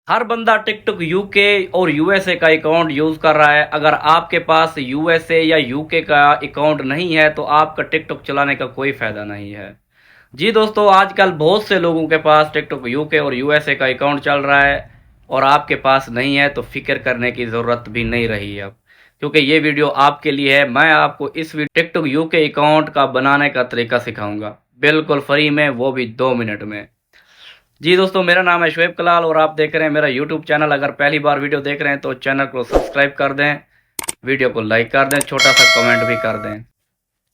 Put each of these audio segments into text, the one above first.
हर बंदा TikTok UK और USA का अकाउंट यूज़ कर रहा है। अगर आपके पास यूएसए या यूके का अकाउंट नहीं है तो आपका टिकटॉक चलाने का कोई फ़ायदा नहीं है। जी दोस्तों, आजकल बहुत से लोगों के पास टिकटॉक यूके और यूएसए का अकाउंट चल रहा है और आपके पास नहीं है तो फिक्र करने की ज़रूरत भी नहीं रही है अब, क्योंकि ये वीडियो आपके लिए है। मैं आपको इस वीडियो टिकटॉक यूके अकाउंट का बनाने का तरीका सिखाऊंगा, बिल्कुल फ्री में, वो भी 2 मिनट में। जी दोस्तों, मेरा नाम है शुएब कलाल और आप देख रहे हैं मेरा यूट्यूब चैनल। अगर पहली बार वीडियो देख रहे हैं तो चैनल को सब्सक्राइब कर दें, वीडियो को लाइक कर दें, छोटा सा कमेंट भी कर दें।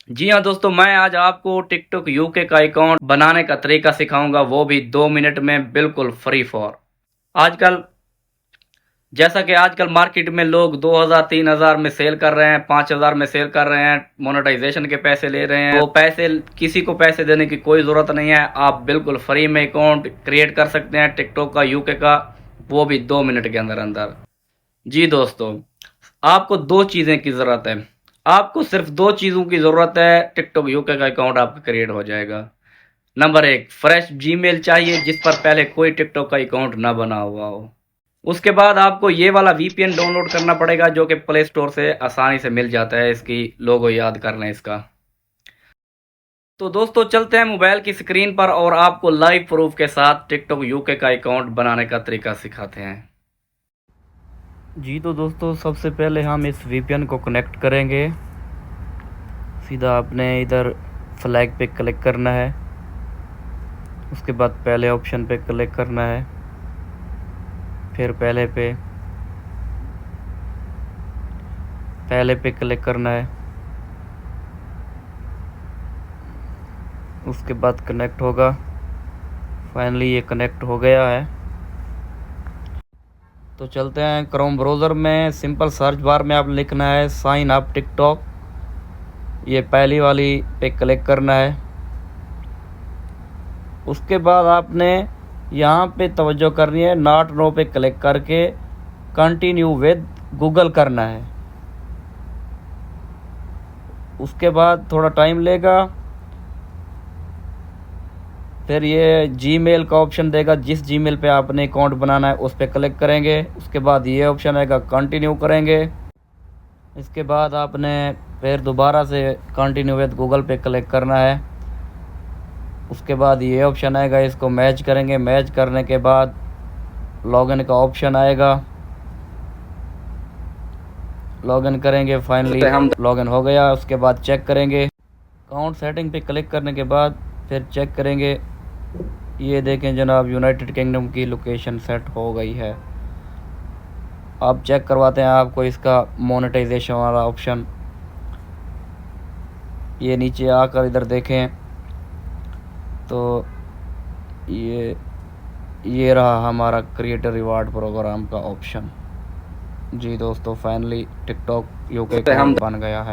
जी हाँ दोस्तों, मैं आज आपको टिकटॉक यूके का अकाउंट बनाने का तरीका सिखाऊंगा, वो भी 2 मिनट में, बिल्कुल फ्री फॉर। आजकल जैसा कि आजकल मार्केट में लोग 2000 3000 में सेल कर रहे हैं, 5000 में सेल कर रहे हैं, मोनेटाइजेशन के पैसे ले रहे हैं। वो पैसे, किसी को पैसे देने की कोई ज़रूरत नहीं है। आप बिल्कुल फ्री में अकाउंट क्रिएट कर सकते हैं टिकटॉक का यूके का, वो भी 2 मिनट के अंदर अंदर। जी दोस्तों, आपको दो चीज़ें की ज़रूरत है। आपको सिर्फ दो चीज़ों की ज़रूरत है, टिकटॉक यूके का अकाउंट आपका क्रिएट हो जाएगा। नंबर एक, फ्रेश जीमेल चाहिए जिस पर पहले कोई टिकटॉक का अकाउंट ना बना हुआ हो। उसके बाद आपको ये वाला वीपीएन डाउनलोड करना पड़ेगा, जो कि प्ले स्टोर से आसानी से मिल जाता है। इसकी लोगो याद कर लें इसका। तो दोस्तों, चलते हैं मोबाइल की स्क्रीन पर और आपको लाइव प्रूफ के साथ टिकटॉक यूके का अकाउंट बनाने का तरीका सिखाते हैं। जी तो दोस्तों, सबसे पहले हम इस वीपीएन को कनेक्ट करेंगे। सीधा आपने इधर फ्लैग पे क्लिक करना है, उसके बाद पहले ऑप्शन पे क्लिक करना है, फिर पहले पे क्लिक करना है, उसके बाद कनेक्ट होगा। फाइनली ये कनेक्ट हो गया है। तो चलते हैं क्रोम ब्राउज़र में। सिंपल सर्च बार में आप लिखना है साइन अप टिकटॉक, ये पहली वाली पे क्लिक करना है। उसके बाद आपने यहाँ पे तवज्जो करनी है, नॉट नो पे क्लिक करके कंटिन्यू विद गूगल करना है। उसके बाद थोड़ा टाइम लेगा, फिर ये जीमेल का ऑप्शन देगा। जिस जीमेल पे आपने अकाउंट बनाना है उस पर क्लिक करेंगे। उसके बाद ये ऑप्शन आएगा, कंटिन्यू करेंगे। इसके बाद आपने फिर दोबारा से कंटिन्यू विद गूगल पे क्लिक करना है। उसके बाद ये ऑप्शन आएगा, इसको मैच करेंगे। मैच करने के बाद लॉगिन का ऑप्शन आएगा, लॉगिन करेंगे। फाइनली लॉगिन हो गया। उसके बाद चेक करेंगे, अकाउंट सेटिंग पे क्लिक करने के बाद फिर चेक करेंगे। ये देखें जनाब, यूनाइटेड किंगडम की लोकेशन सेट हो गई है। अब चेक करवाते हैं आपको इसका मोनेटाइजेशन वाला ऑप्शन। ये नीचे आकर इधर देखें तो ये रहा हमारा क्रिएटर रिवार्ड प्रोग्राम का ऑप्शन। जी दोस्तों, फाइनली टिकटॉक यूके बन गया है।